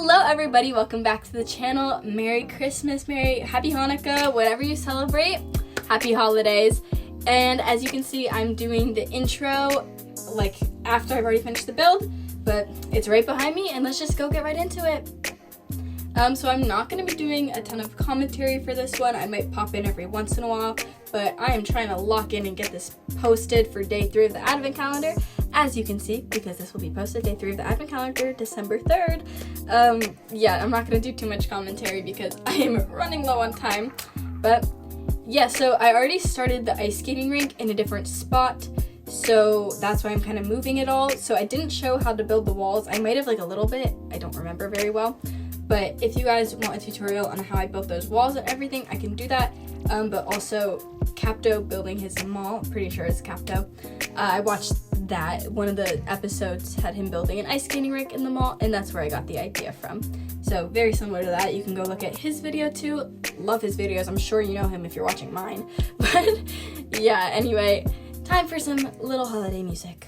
Hello everybody, welcome back to the channel. Merry Christmas, Happy Hanukkah, whatever you celebrate, happy holidays. And as you can see, I'm doing the intro like after I've already finished the build, but it's right behind me and let's just go get right into it. So I'm not going to be doing a ton of commentary for this one. I might pop in every once in a while, but I am trying to lock in and get this posted for day 3 of the Advent calendar. As you can see, because this will be posted day 3 of the Advent calendar, December 3rd. Yeah, I'm not going to do too much commentary because I am running low on time. But yeah, so I already started the ice skating rink in a different spot. So that's why I'm kind of moving it all. So I didn't show how to build the walls. I might have like a little bit. I don't remember very well. But if you guys want a tutorial on how I built those walls and everything, I can do that. But also Capto building his mall, pretty sure it's Capto. I watched that. One of the episodes had him building an ice skating rink in the mall, and that's where I got the idea from. So very similar to that. You can go look at his video too. Love his videos. I'm sure you know him if you're watching mine. But yeah, anyway, time for some little holiday music.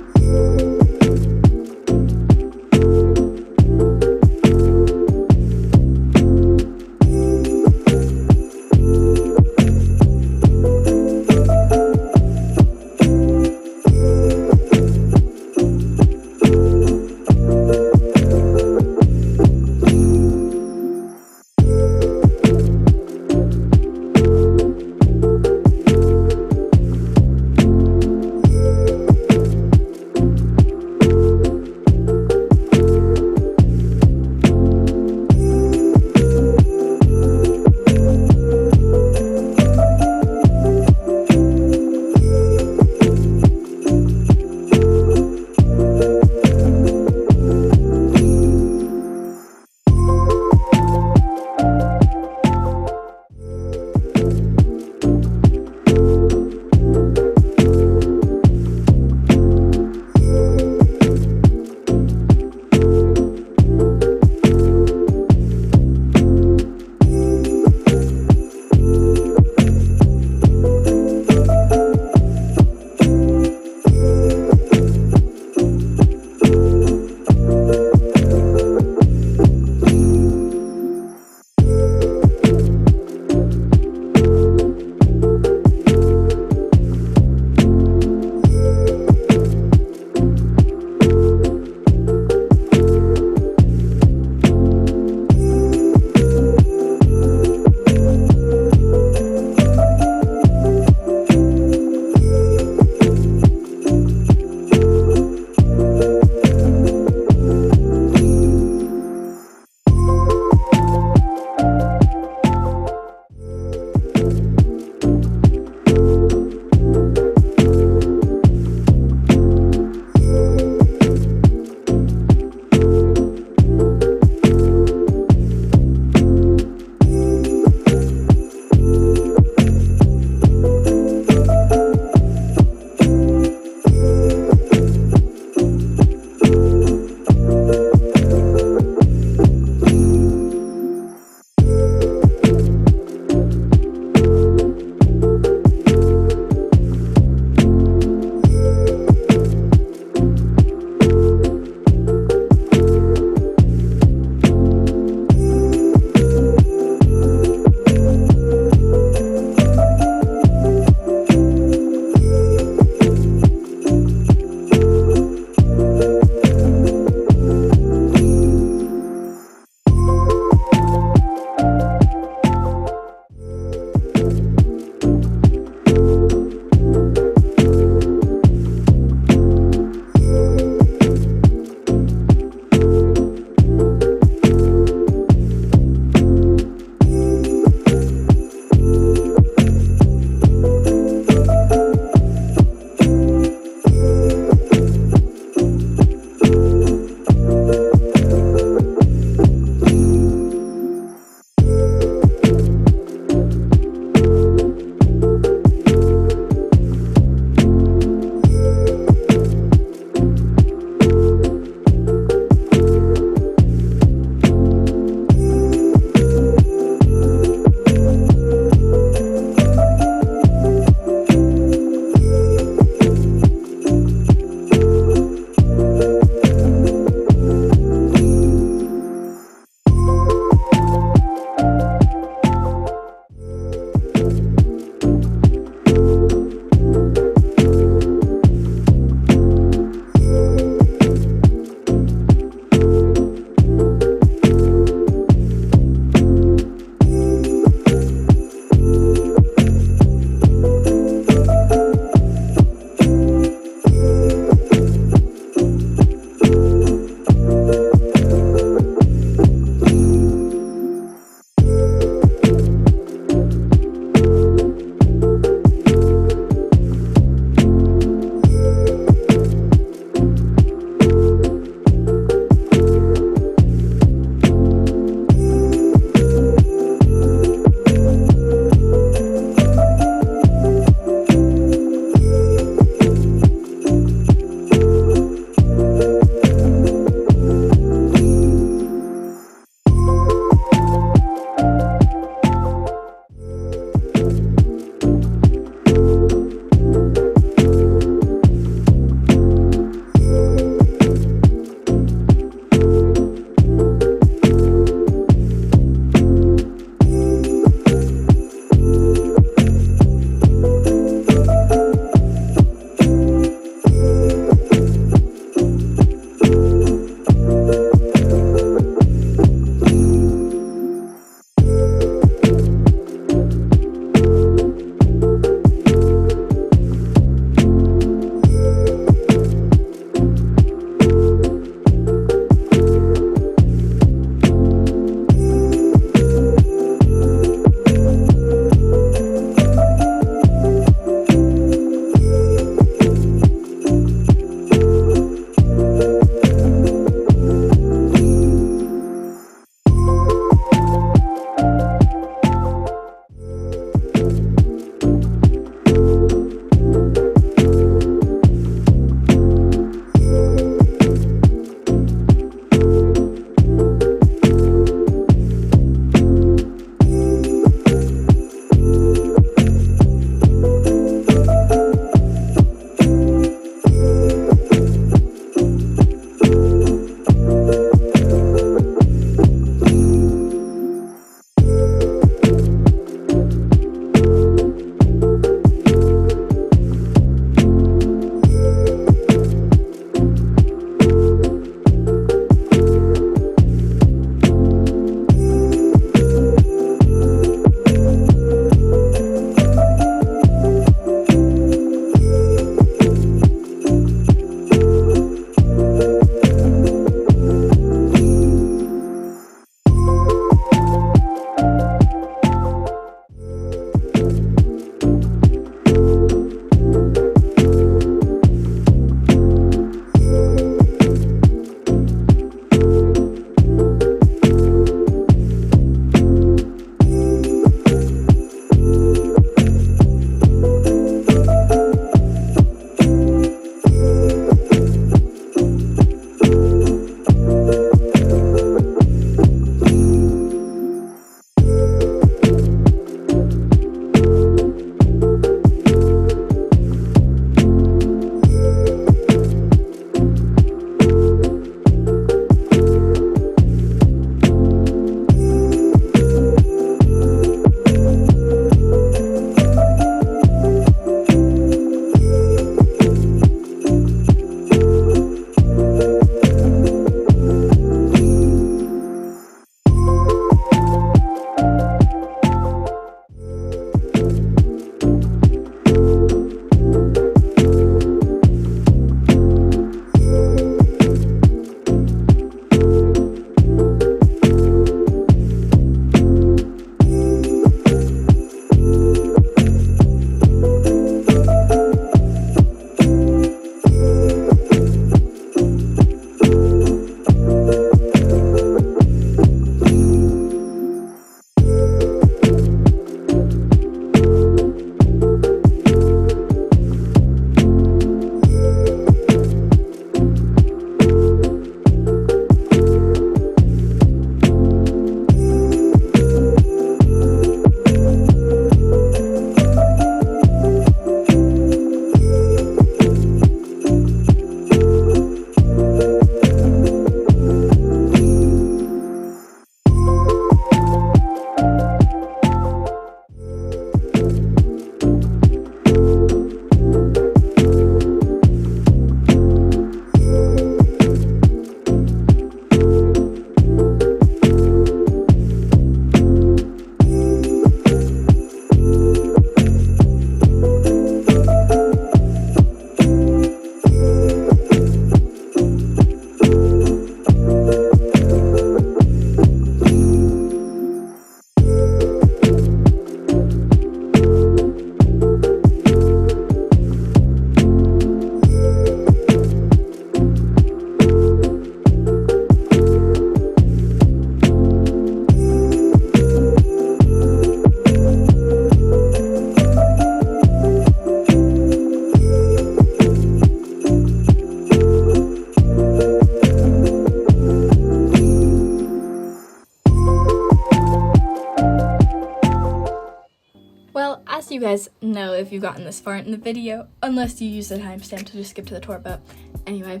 guys know if you've gotten this far in the video, unless you use the timestamp to just skip to the tour. But anyway,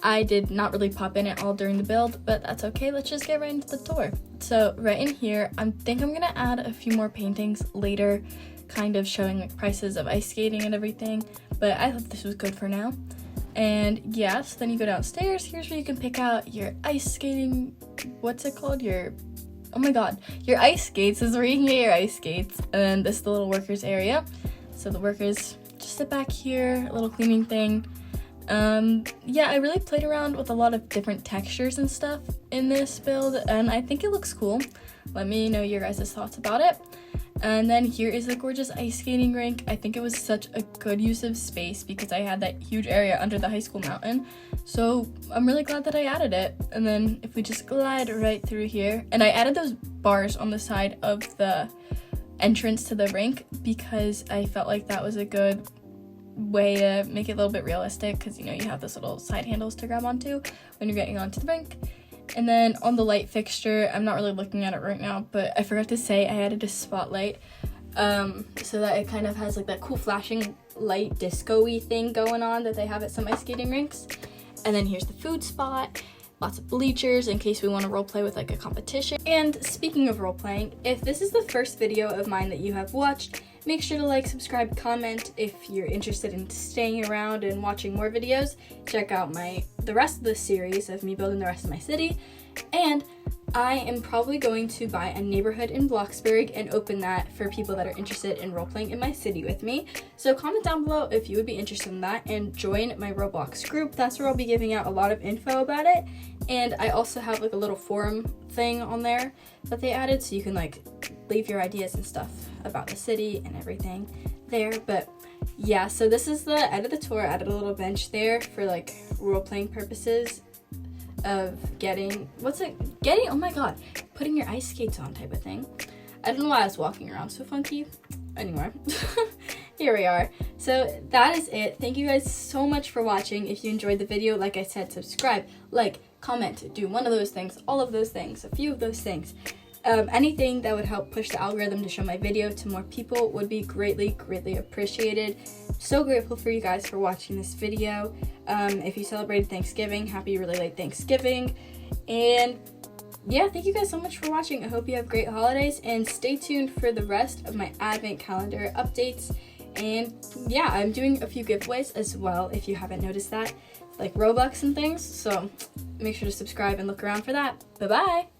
I did not really pop in at all during the build, but that's okay. Let's just get right into the tour. So right in here, I think I'm gonna add a few more paintings later, kind of showing like prices of ice skating and everything, but I thought this was good for now. And yeah, so then you go downstairs. Here's where you can pick out your ice skating, what's it called? Oh my god, your ice skates. This is where you can get your ice skates. And then this is the little workers area. So the workers just sit back here, a little cleaning thing. Yeah, I really played around with a lot of different textures and stuff in this build, and I think it looks cool. Let me know your guys' thoughts about it. And then here is the gorgeous ice skating rink. I think it was such a good use of space because I had that huge area under the high school mountain. So I'm really glad that I added it. And then if we just glide right through here, and I added those bars on the side of the entrance to the rink because I felt like that was a good way to make it a little bit realistic, because you know you have those little side handles to grab onto when you're getting onto the rink. And then on the light fixture, I'm not really looking at it right now, but I forgot to say I added a spotlight so that it kind of has like that cool flashing light disco-y thing going on that they have at some ice skating rinks. And then here's the food spot, lots of bleachers in case we want to role play with like a competition. And speaking of role playing, if this is the first video of mine that you have watched, make sure to like, subscribe, comment if you're interested in staying around and watching more videos. Check out the rest of the series of me building the rest of my city. And I am probably going to buy a neighborhood in Bloxburg and open that for people that are interested in role-playing in my city with me. So comment down below if you would be interested in that, and join my Roblox group. That's where I'll be giving out a lot of info about it. And I also have like a little forum thing on there that they added, so you can like leave your ideas and stuff about the city and everything there. But yeah, so this is the end of the tour. I added a little bench there for like role-playing purposes of oh my god, putting your ice skates on type of thing. I don't know why I was walking around so funky. Anyway, here we are. So that is it. Thank you guys so much for watching. If you enjoyed the video, like I said, subscribe, like, comment, do one of those things, all of those things, a few of those things. Anything that would help push the algorithm to show my video to more people would be greatly appreciated. So grateful for you guys for watching this video. If you celebrated Thanksgiving, happy really late Thanksgiving. And yeah, thank you guys so much for watching. I hope you have great holidays, and stay tuned for the rest of my advent calendar updates. And yeah, I'm doing a few giveaways as well if you haven't noticed that, like robux and things. So make sure to subscribe and look around for that. Bye bye.